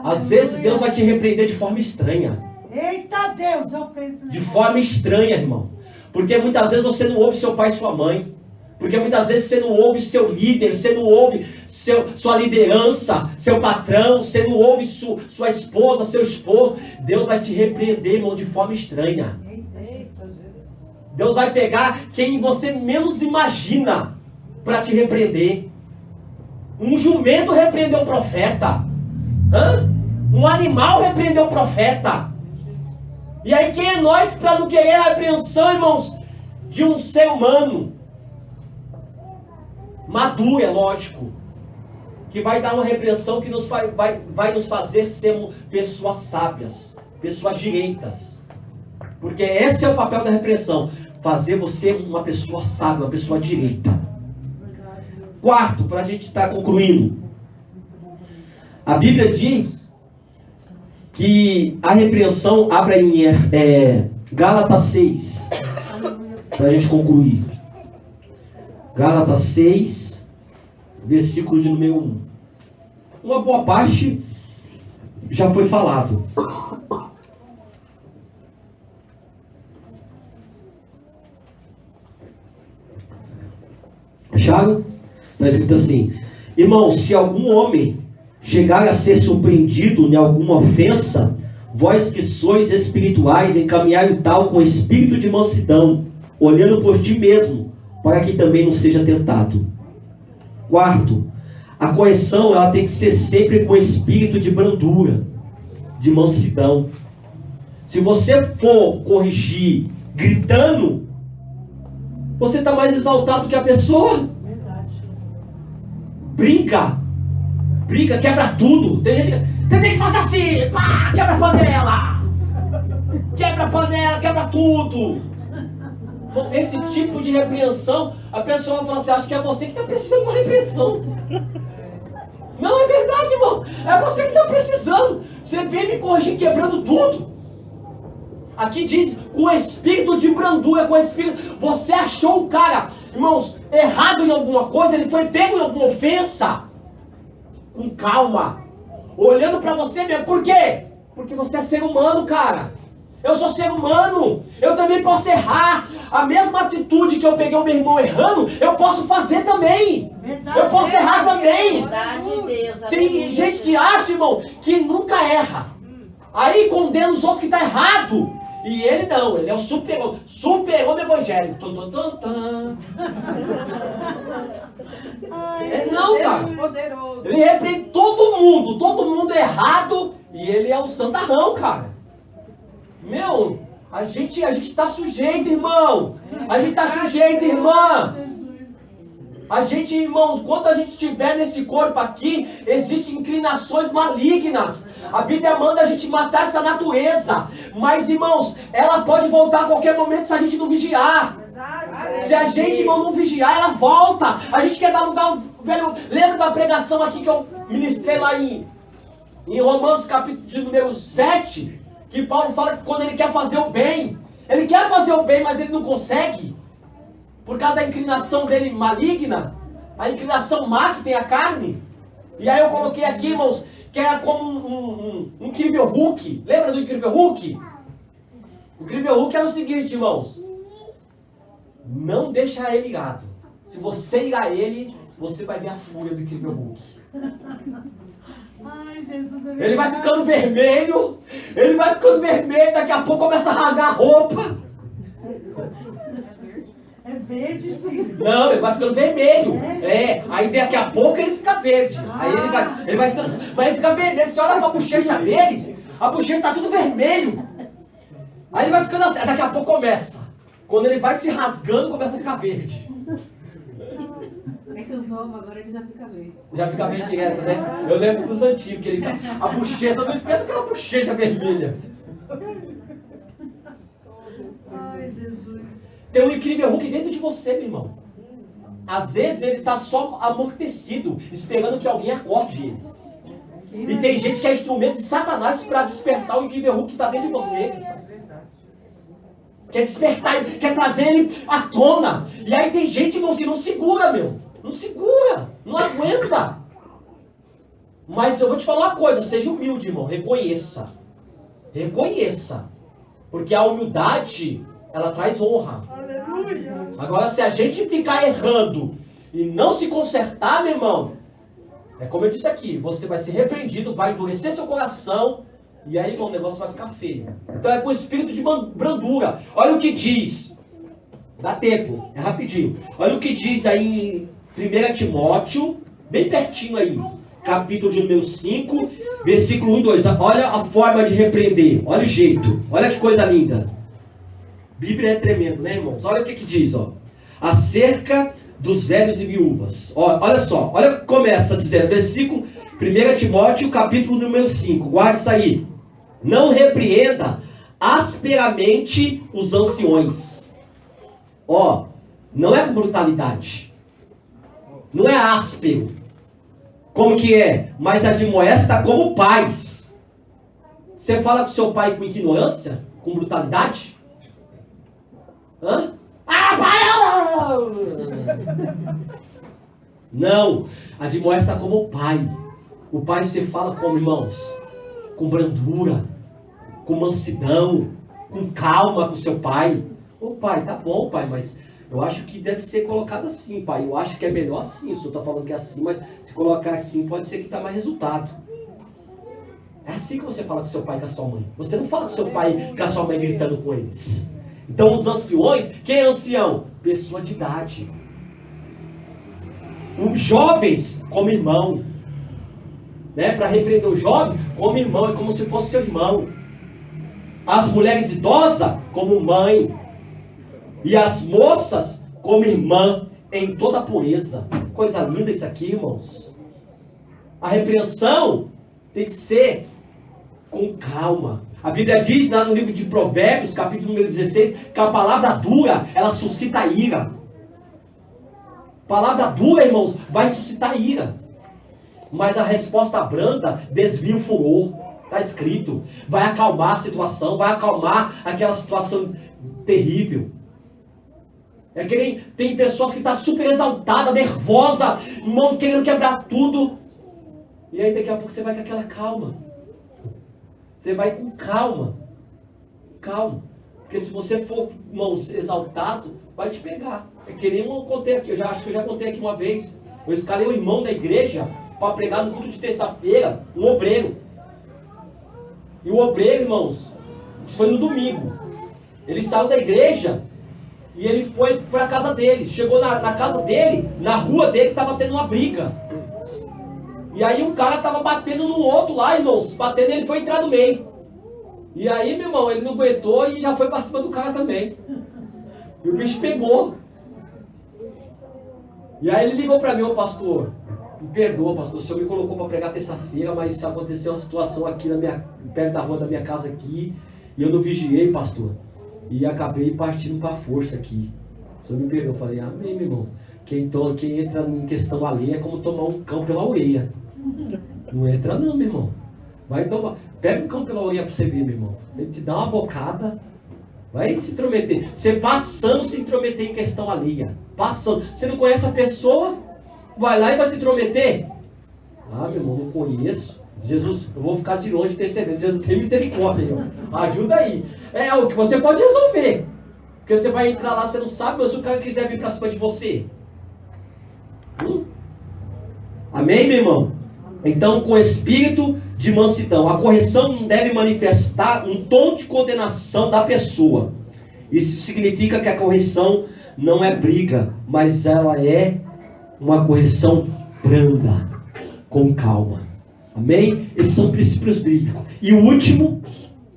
Às vezes Deus vai te repreender de forma estranha. Eita Deus, eu penso. De forma estranha, irmão. Porque muitas vezes você não ouve seu pai e sua mãe. Porque muitas vezes você não ouve seu líder, você não ouve sua liderança, seu patrão, você não ouve sua esposa, seu esposo. Deus vai te repreender, irmão, de forma estranha. Deus vai pegar quem você menos imagina para te repreender. Um jumento repreendeu o profeta. Um animal repreendeu o profeta. E aí quem é nós para não querer a repreensão, irmãos, de um ser humano? Maduro, é lógico, que vai dar uma repreensão que vai nos fazer sermos pessoas sábias, pessoas direitas, porque esse é o papel da repreensão, fazer você uma pessoa sábia, uma pessoa direita. Quarto, para a gente estar concluindo, a Bíblia diz que a repreensão, abre em Gálatas 6, para a gente concluir. Gálatas 6, versículo de número 1. Uma boa parte já foi falado. Acharam? Está escrito assim: irmãos, se algum homem chegar a ser surpreendido em alguma ofensa, Vós que sois espirituais, encaminhai o tal com espírito de mansidão, olhando por ti mesmo, para que também não seja tentado. Quarto, a correção ela tem que ser sempre com espírito de brandura, de mansidão. Se você for corrigir gritando, você está mais exaltado que a pessoa. Brinca, quebra tudo. Tem gente que fazer assim, pá, quebra a panela, quebra tudo. Esse tipo de repreensão, a pessoa fala assim, acho que é você que está precisando de uma repreensão. Não, é verdade, irmão. É você que está precisando. Você vem me corrigir quebrando tudo. Aqui diz, com espírito de brandura, com espírito... Você achou o cara, irmãos, errado em alguma coisa, ele foi pego em alguma ofensa. Com calma. Olhando para você mesmo. Por quê? Porque você é ser humano, cara. Eu sou ser humano. Eu também posso errar. A mesma atitude que eu peguei o meu irmão errando, eu posso fazer também. Verdade, eu posso errar também. Verdade de Deus. Tem gente que acha, irmão, que nunca erra. Aí condena os outros que tá errado. E ele não, ele é o super-homem evangélico. Não, cara. Ele repreende todo mundo errado. E ele é o santarrão, cara. Meu, a gente tá sujeito, irmão. A gente tá sujeito, irmã. A gente, irmãos, quando a gente estiver nesse corpo aqui, existem inclinações malignas. A Bíblia manda a gente matar essa natureza. Mas, irmãos, ela pode voltar a qualquer momento se a gente não vigiar. Se a gente, irmão, não vigiar, ela volta. A gente quer dar lugar, velho. Lembra da pregação aqui que eu ministrei lá em Romanos capítulo de número 7? Que Paulo fala que quando ele quer fazer o bem, ele quer fazer o bem, mas ele não consegue. Por causa da inclinação dele maligna, a inclinação má que tem a carne. E aí eu coloquei aqui, irmãos, que é como um Incrível Hulk. Lembra do Incrível Hulk? O Incrível Hulk é o seguinte, irmãos. Não deixa ele ligado. Se você ligar ele, você vai ver a fúria do Incrível Hulk. Ai, Jesus, Ele vai ficando vermelho, daqui a pouco começa a rasgar a roupa. É verde, filho. Não, ele vai ficando vermelho. Aí daqui a pouco ele fica verde. Aí ele vai se transformar. Mas ele fica vermelho. Você olha pra bochecha dele, a bochecha tá tudo vermelho. Aí ele vai ficando assim, daqui a pouco começa. Quando ele vai se rasgando, começa a ficar verde. É que os novos agora ele já fica verde. Já fica verde direto, né? Eu lembro dos antigos, que ele a bochecha, não esqueça aquela bochecha vermelha. Ai, Jesus. Tem um Incrível Hulk dentro de você, meu irmão. Às vezes ele está só amortecido, esperando que alguém acorde ele. E tem gente que é instrumento de Satanás para despertar o Incrível Hulk que está dentro de você. Quer despertar ele, quer trazer ele à tona. E aí tem gente, irmãos, que não segura, meu. Não segura, não aguenta. Mas eu vou te falar uma coisa, seja humilde, irmão. Reconheça. Reconheça. Porque a humildade, ela traz honra. Aleluia. Agora, se a gente ficar errando e não se consertar, meu irmão, é como eu disse aqui, você vai ser repreendido, vai endurecer seu coração, e aí o negócio vai ficar feio. Então é com espírito de brandura. Olha o que diz. Dá tempo, é rapidinho. Olha o que diz aí em 1 Timóteo, bem pertinho aí, capítulo de número 5, versículo 1 e 2. Olha a forma de repreender, olha o jeito, olha que coisa linda. Bíblia é tremendo, né, irmãos? Olha o que diz, ó. Acerca dos velhos e viúvas. Ó, olha só, olha o que começa dizendo, versículo 1 Timóteo, capítulo número 5. Guarde isso aí. Não repreenda asperamente os anciões. Ó, não é com brutalidade. Não é áspero. Como que é? Mas admoesta como pais. Você fala com seu pai com ignorância? Com brutalidade? Hã? Não, admoesta como pai. O pai você fala como, irmãos? Com brandura, com mansidão, com calma com seu pai. Ô pai, tá bom pai, mas eu acho que deve ser colocado assim, pai. Eu acho que é melhor assim. O senhor está falando que é assim, mas se colocar assim pode ser que dá mais resultado. É assim que você fala com seu pai e com a sua mãe. Você não fala com seu pai e com a sua mãe gritando com eles. Então os anciões, quem é ancião? Pessoa de idade. Os jovens como irmão. Né? Para repreender o jovem como irmão, é como se fosse seu irmão. As mulheres idosas como mãe. E as moças como irmã em toda a pureza. Coisa linda isso aqui, irmãos. A repreensão tem que ser com calma. A Bíblia diz lá no livro de Provérbios, capítulo número 16, que a palavra dura, ela suscita ira. Palavra dura, irmãos, vai suscitar ira. Mas a resposta branda desvia o furor. Está escrito. Vai acalmar a situação, vai acalmar aquela situação terrível. É que nem tem pessoas que estão super exaltadas, nervosas, irmão, querendo quebrar tudo. E aí daqui a pouco você vai com aquela calma. Você vai com calma. Calma. Porque se você for, irmãos, exaltado, vai te pegar. É que nem eu contei aqui, acho que eu já contei aqui uma vez. Eu escalei o irmão da igreja para pregar no culto de terça-feira, um obreiro. E o obreiro, irmãos, isso foi no domingo. Ele saiu da igreja e ele foi para a casa dele. Chegou na casa dele, na rua dele, estava tendo uma briga. E aí um cara estava batendo no outro lá, irmãos. Batendo, ele foi entrar no meio. E aí, meu irmão, ele não aguentou e já foi para cima do cara também. E o bicho pegou. E aí ele ligou para mim, ô pastor, me perdoa, pastor, o senhor me colocou para pregar terça-feira, mas aconteceu uma situação aqui perto da rua da minha casa aqui, e eu não vigiei, pastor. E acabei partindo para a força aqui. O senhor me perdoa. Eu falei, amém, meu irmão. Quem entra em questão alheia é como tomar um cão pela orelha. Não entra não, meu irmão. Vai tomar. Pega o cão pela orelha para você ver, meu irmão. Ele te dá uma bocada. Vai se intrometer. Você passando se intrometer em questão alheia. Passando. Você não conhece a pessoa, vai lá e vai se intrometer. Ah, meu irmão, não conheço. Jesus, eu vou ficar de longe intercedendo. Jesus, tem misericórdia, irmão. Ajuda aí. É o que você pode resolver. Porque você vai entrar lá, você não sabe, mas se o cara quiser vir para cima de você. Amém, meu irmão? Então, com espírito de mansidão. A correção não deve manifestar um tom de condenação da pessoa. Isso significa que a correção não é briga, mas ela é uma correção branda, com calma. Amém? Esses são princípios bíblicos. E o último,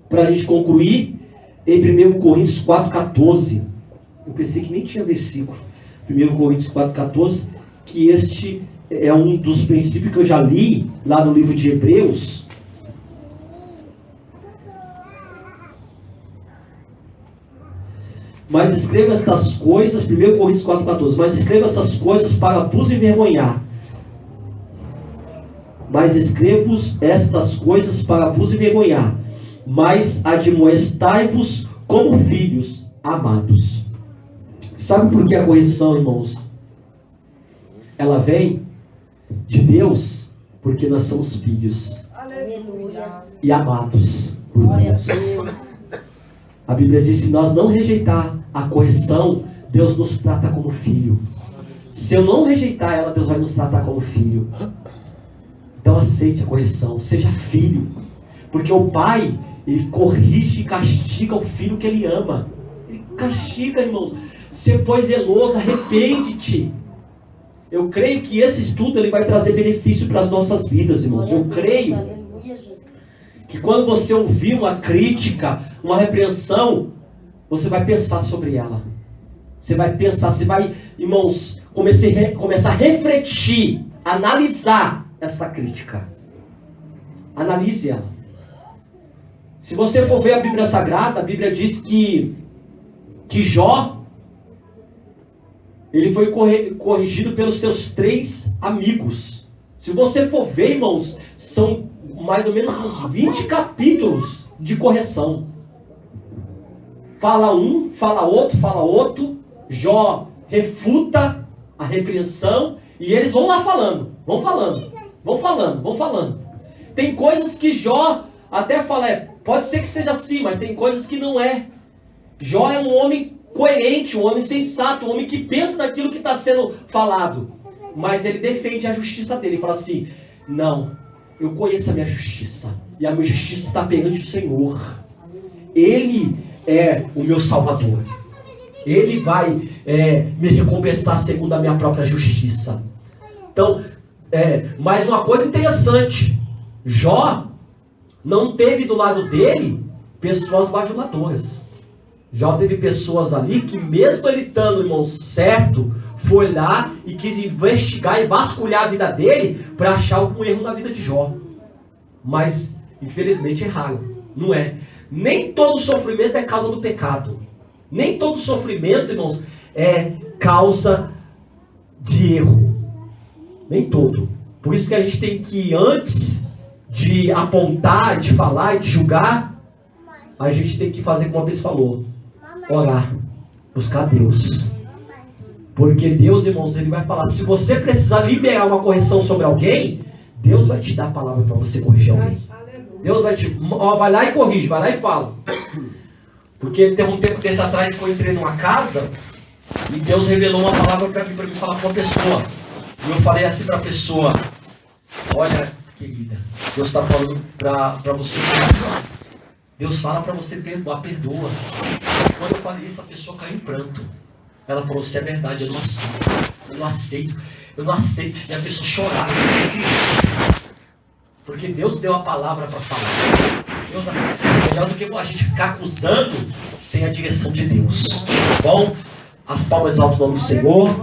para a gente concluir, em 1 Coríntios 4,14. Eu pensei que nem tinha versículo. 1 Coríntios 4,14, que este é um dos princípios que eu já li lá no livro de Hebreus. Mas escreva estas coisas, 1 Coríntios 4,14, mas escreva essas coisas para vos envergonhar. Mas escrevo-vos estas coisas para vos envergonhar. Mas admoestai-vos como filhos amados. Sabe por que a correção, irmãos? Ela vem de Deus, porque nós somos filhos. Aleluia. E amados por Deus. A Bíblia diz: se nós não rejeitar a correção, Deus nos trata como filho. Se eu não rejeitar ela, Deus vai nos tratar como filho. Então aceite a correção, seja filho. Porque o pai, ele corrige e castiga o filho que ele ama. Ele castiga, irmãos. Se for zeloso, arrepende-te. Eu creio que esse estudo ele vai trazer benefício para as nossas vidas, irmãos. Eu creio que quando você ouvir uma crítica, uma repreensão, você vai pensar sobre ela. Você vai pensar, você vai, irmãos, começar a refletir, analisar essa crítica. Analise ela. Se você for ver a Bíblia Sagrada, a Bíblia diz que Jó, ele foi corrigido pelos seus 3 amigos. Se você for ver, irmãos, são mais ou menos uns 20 capítulos de correção. Fala um, fala outro. Jó refuta a repreensão e eles vão lá falando. Vão falando. Tem coisas que Jó até fala, pode ser que seja assim, mas tem coisas que não é. Jó é um homem coerente, um homem sensato, um homem que pensa naquilo que está sendo falado. Mas ele defende a justiça dele. Ele fala assim, não, eu conheço a minha justiça. E a minha justiça está perante o Senhor. Ele é o meu Salvador. Ele vai me recompensar segundo a minha própria justiça. Então, mais uma coisa interessante. Jó não teve do lado dele pessoas bajuladoras. Jó teve pessoas ali que, mesmo ele estando, irmão, certo, foi lá e quis investigar e vasculhar a vida dele para achar algum erro na vida de Jó. Mas, infelizmente, erraram. Não é. Nem todo sofrimento é causa do pecado. Nem todo sofrimento, irmãos, é causa de erro. Nem todo. Por isso que a gente tem que, antes de apontar, de falar e de julgar, a gente tem que fazer como a Bíblia falou. Orar. Buscar Deus. Porque Deus, irmãos, Ele vai falar. Se você precisar liberar uma correção sobre alguém, Deus vai te dar a palavra para você corrigir alguém. Deus vai vai lá e corrige, vai lá e fala. Porque tem um tempo desse atrás que eu entrei numa casa e Deus revelou uma palavra para mim falar com uma pessoa. E eu falei assim para a pessoa: olha, querida, Deus está falando para você perdoar. Deus fala para você perdoar, perdoa. Quando eu falei isso, a pessoa caiu em pranto. Ela falou: se é verdade, eu não aceito. Eu não aceito. Eu não aceito. E a pessoa chorava. Porque Deus deu a palavra para falar. É melhor do que a gente ficar acusando sem a direção de Deus. Bom, as palmas alto no nome do Senhor.